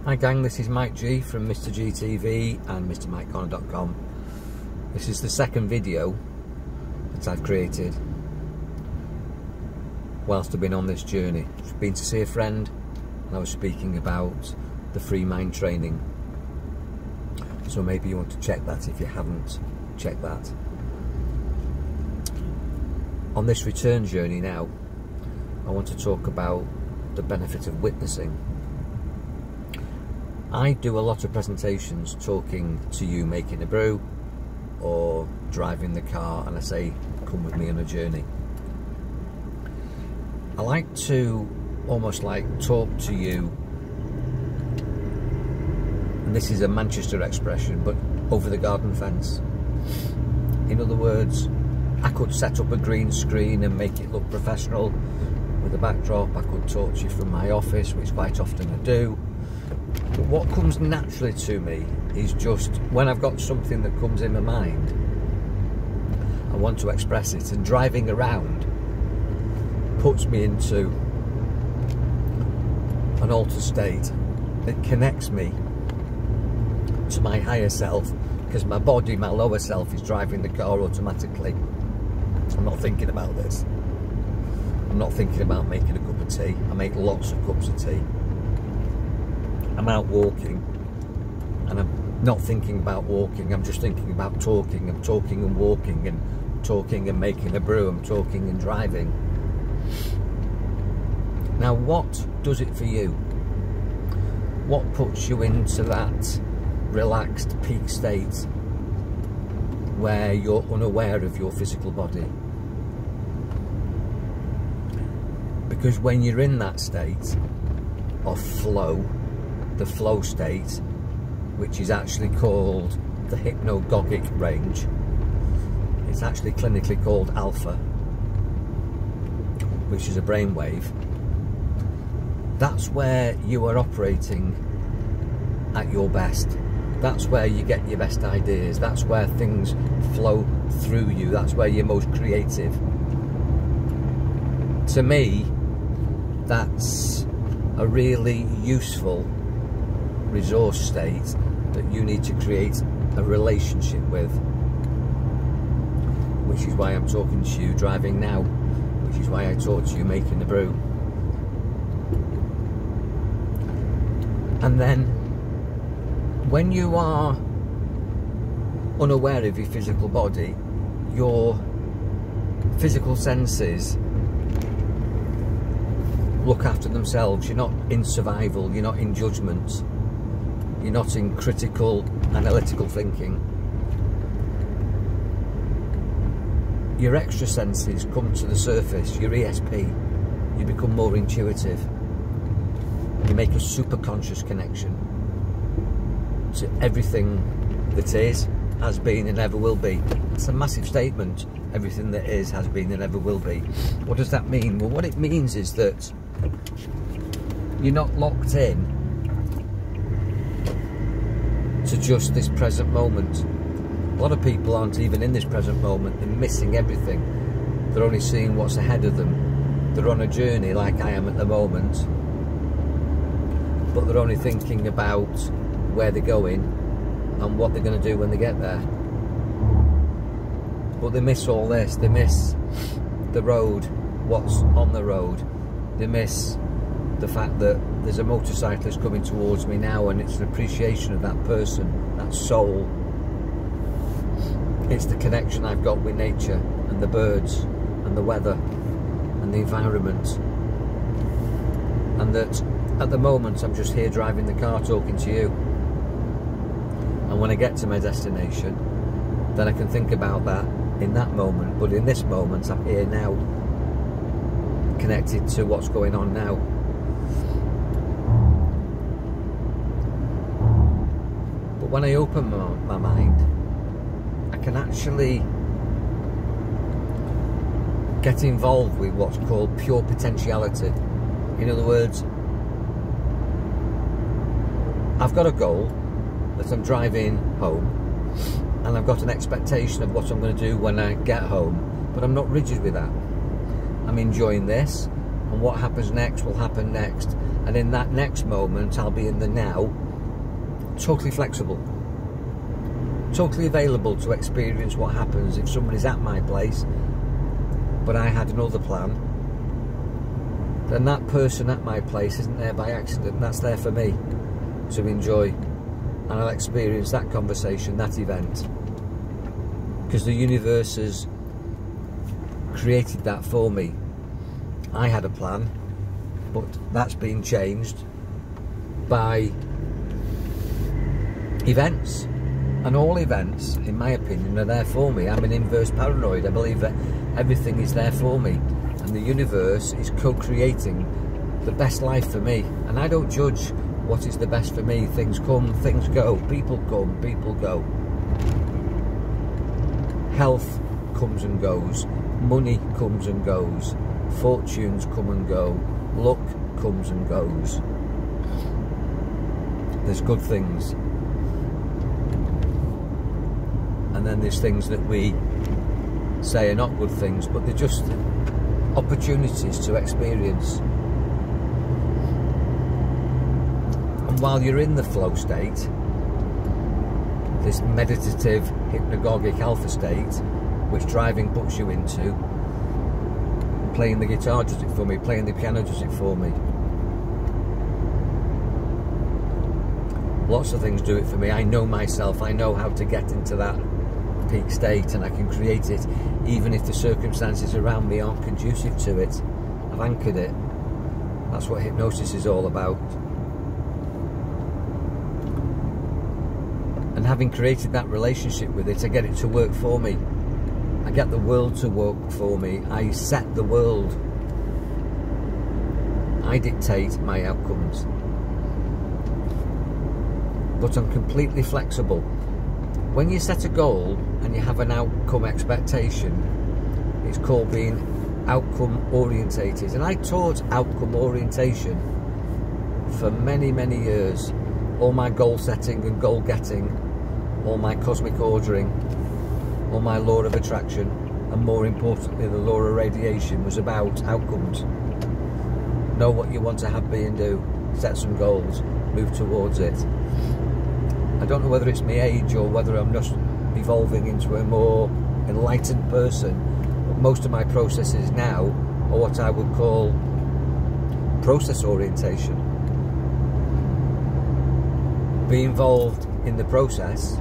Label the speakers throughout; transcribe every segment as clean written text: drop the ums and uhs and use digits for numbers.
Speaker 1: Hi gang, this is Mike G from Mr G TV and MrMikeConnor.com. This is the second video that I've created whilst I've been on this journey. I've been to see a friend and I was speaking about the free mind training. So maybe you want to check that if you haven't checked that. On this return journey now, I want to talk about the benefit of witnessing. I do a lot of presentations talking to you making a brew or driving the car, and I say come with me on a journey. I like to almost like talk to you, and this is a Manchester expression, but over the garden fence. In other words, I could set up a green screen and make it look professional with a backdrop. I could talk to you from my office, which quite often I do. But what comes naturally to me is just when I've got something that comes in my mind, I want to express it, and driving around puts me into an altered state that connects me to my higher self, because my body, my lower self, is driving the car automatically. I'm not thinking about this. I'm not thinking about making a cup of tea. I make lots of cups of tea. I'm out walking and I'm not thinking about walking, I'm just thinking about talking. I'm talking and walking and talking and making a brew. I'm talking and driving. Now, what does it for you? What puts you into that relaxed peak state where you're unaware of your physical body? Because when you're in that state of flow, the flow state, which is actually called the hypnagogic range, it's actually clinically called alpha, which is a brainwave. That's where you are operating at your best. That's where you get your best ideas. That's where things flow through you. That's where you're most creative. To me, that's a really useful resource state that you need to create a relationship with, which is why I'm talking to you driving now, which is why I talk to you making the brew. And then when you are unaware of your physical body, your physical senses look after themselves. You're not in survival, you're not in judgment, you're not in critical, analytical thinking. Your extra senses come to the surface, your ESP. You become more intuitive. You make a super conscious connection to everything that is, has been and ever will be. It's a massive statement. Everything that is, has been and ever will be. What does that mean? Well, what it means is that you're not locked in to just this present moment. A lot of people aren't even in this present moment. They're missing everything. They're only seeing what's ahead of them. They're on a journey like I am at the moment, but they're only thinking about where they're going and what they're going to do when they get there. But they miss all this. They miss the road, what's on the road. They miss the fact that there's a motorcyclist coming towards me now, and it's an appreciation of that person, that soul. It's the connection I've got with nature and the birds and the weather and the environment. And that at the moment I'm just here driving the car talking to you. And when I get to my destination, then I can think about that in that moment. But in this moment, I'm here now, connected to what's going on now. But when I open my mind, I can actually get involved with what's called pure potentiality. In other words, I've got a goal that I'm driving home, and I've got an expectation of what I'm going to do when I get home, but I'm not rigid with that. I'm enjoying this, and what happens next will happen next. and in that next moment I'll be in the now, totally flexible, totally available to experience what happens if somebody's at my place but I had another plan. Then that person at my place isn't there by accident, that's there for me to enjoy, and I'll experience that conversation, that event, because the universe has created that for me. I had a plan, but that's been changed by events, and all events, in my opinion, are there for me. I'm an inverse paranoid. I believe that everything is there for me, and the universe is co-creating the best life for me, and I don't judge what is the best for me. Things come, things go, people come, people go. Health comes and goes, money comes and goes, fortunes come and go, luck comes and goes. There's good things, and then there's things that we say are not good things, but they're just opportunities to experience. And while you're in the flow state, this meditative, hypnagogic alpha state, which driving puts you into, playing the guitar does it for me, playing the piano does it for me. Lots of things do it for me. I know myself, I know how to get into that peak state, and I can create it even if the circumstances around me aren't conducive to it. I've anchored it. That's what hypnosis is all about. And having created that relationship with it, I get it to work for me. I get the world to work for me. I set the world. I dictate my outcomes. But I'm completely flexible. When you set a goal and you have an outcome expectation, it's called being outcome orientated. And I taught outcome orientation for many, many years. All my goal setting and goal getting, all my cosmic ordering, all my law of attraction, and more importantly the law of radiation, was about outcomes. Know what you want to have, be and do. Set some goals, move towards it. I don't know whether it's my age or whether I'm just evolving into a more enlightened person, but most of my processes now are what I would call process orientation. Be involved in the process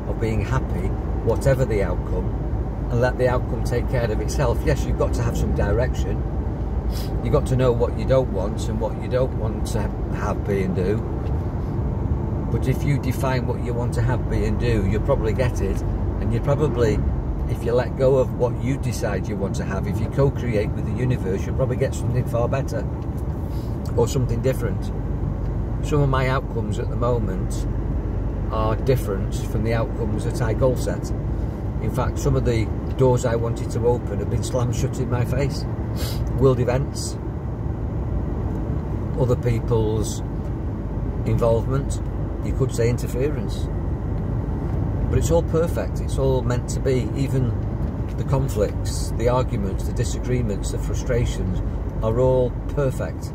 Speaker 1: of being happy, whatever the outcome, and let the outcome take care of itself. Yes, you've got to have some direction. You've got to know what you don't want and what you don't want to have, be and do. But if you define what you want to have, be and do, you'll probably get it. And you probably, if you let go of what you decide you want to have, if you co-create with the universe, you'll probably get something far better or something different. Some of my outcomes at the moment are different from the outcomes that I goal set. In fact, some of the doors I wanted to open have been slammed shut in my face. World events, other people's involvement, you could say interference. But it's all perfect, it's all meant to be. Even the conflicts, the arguments, the disagreements, the frustrations are all perfect.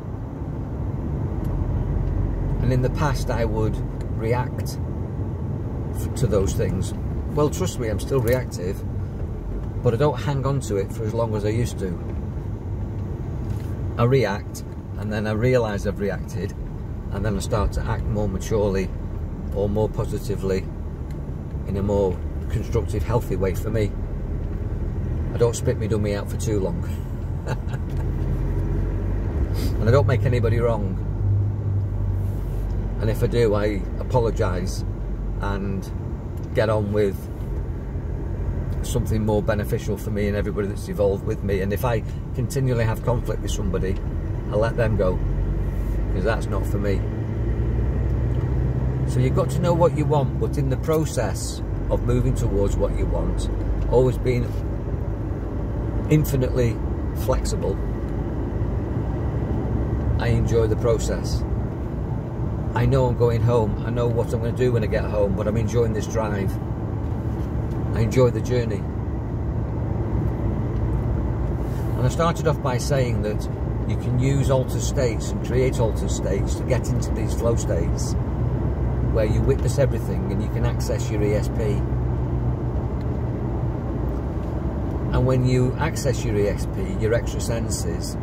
Speaker 1: And in the past I would react to those things. Well, trust me, I'm still reactive, but I don't hang on to it for as long as I used to. I react, and then I realise I've reacted, and then I start to act more maturely or more positively in a more constructive, healthy way for me. I don't spit me dummy out for too long. And I don't make anybody wrong. And if I do, I apologise and get on with something more beneficial for me and everybody that's involved with me. And if I continually have conflict with somebody, I let them go, because that's not for me. So you've got to know what you want, but in the process of moving towards what you want, always being infinitely flexible, I enjoy the process. I know I'm going home, I know what I'm going to do when I get home, but I'm enjoying this drive. I enjoy the journey. And I started off by saying that You can use altered states and create altered states to get into these flow states where you witness everything and you can access your ESP. And when you access your ESP, your extra senses,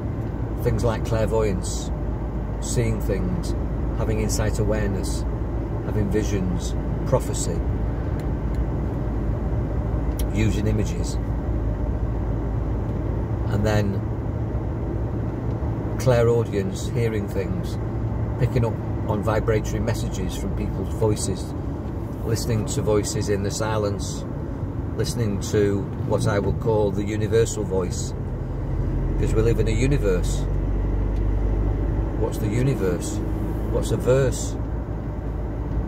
Speaker 1: things like clairvoyance, seeing things, having insight awareness, having visions, prophecy, using images, and then clairaudience, hearing things, picking up on vibratory messages from people's voices, listening to voices in the silence, listening to what I would call the universal voice, because we live in a universe. What's the universe? What's a verse?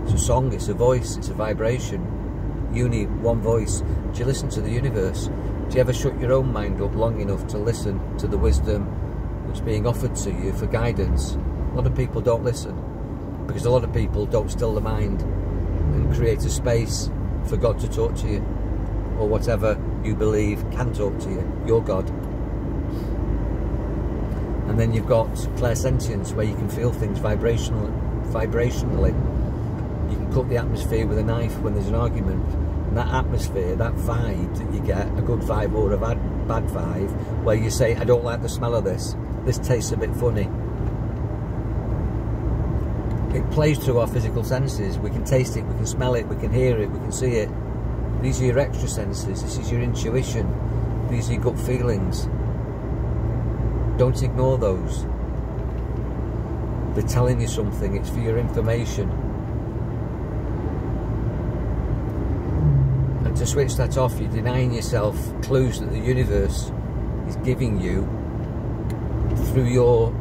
Speaker 1: It's a song, it's a voice, it's a vibration. You need one voice. Do you listen to the universe? Do you ever shut your own mind up long enough to listen to the wisdom that's being offered to you for guidance? A lot of people don't listen because a lot of people don't still the mind and create a space for God to talk to you, or whatever you believe can talk to you, your God. And then you've got clairsentience, where you can feel things vibrationally. You can cut the atmosphere with a knife when there's an argument, and that atmosphere, that vibe that you get, a good vibe or a bad vibe, where you say, I don't like the smell of this tastes a bit funny. It plays through our physical senses. We can taste it, we can smell it, we can hear it, we can see it. These are your extra senses, this is your intuition, these are your gut feelings. Don't ignore those. They're telling you something, it's for your information. And to switch that off, you're denying yourself clues that the universe is giving you through your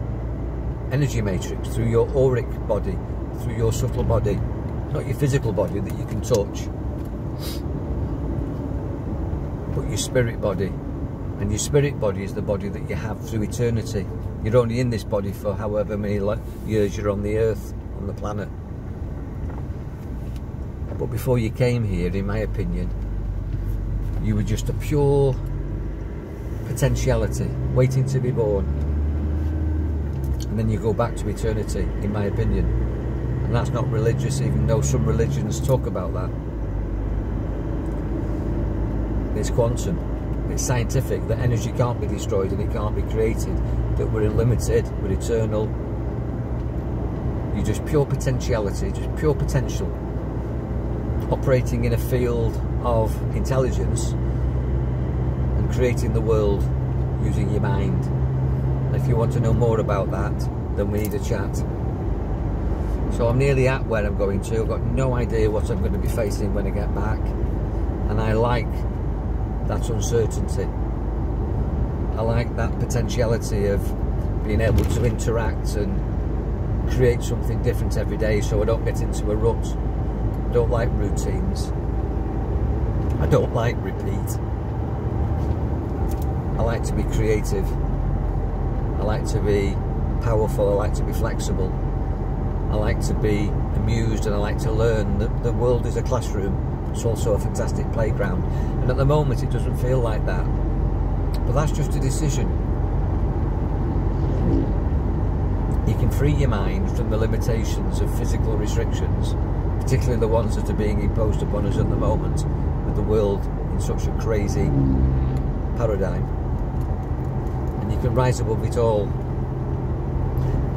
Speaker 1: energy matrix, through your auric body, through your subtle body, not your physical body that you can touch, but your spirit body. And your spirit body is the body that you have through eternity. You're only in this body for however many years you're on the earth, on the planet. But before you came here, in my opinion, you were just a pure potentiality waiting to be born. And then you go back to eternity, in my opinion. And that's not religious, even though some religions talk about that. It's quantum. It's scientific, that energy can't be destroyed and it can't be created, that we're unlimited, we're eternal. You're just pure potentiality, just pure potential, operating in a field of intelligence and creating the world using your mind. And if you want to know more about that, then we need a chat. So I'm nearly at where I'm going to. I've got no idea what I'm going to be facing when I get back, and I like that uncertainty. I like that potentiality of being able to interact and create something different every day, so I don't get into a rut. I don't like routines. I don't like repeat. I like to be creative. I like to be powerful. I like to be flexible. I like to be amused, and I like to learn. The world is a classroom. It's also a fantastic playground, and at the moment it doesn't feel like that, but that's just a decision. You can free your mind from the limitations of physical restrictions, particularly the ones that are being imposed upon us at the moment, with the world in such a crazy paradigm, and you can rise above it all.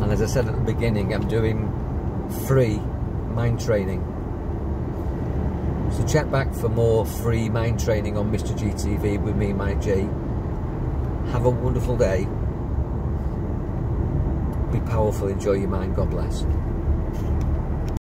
Speaker 1: And as I said at the beginning, I'm doing free mind training. So check back for more free mind training on Mr. GTV with me, Mike G. Have a wonderful day. Be powerful, enjoy your mind. God bless.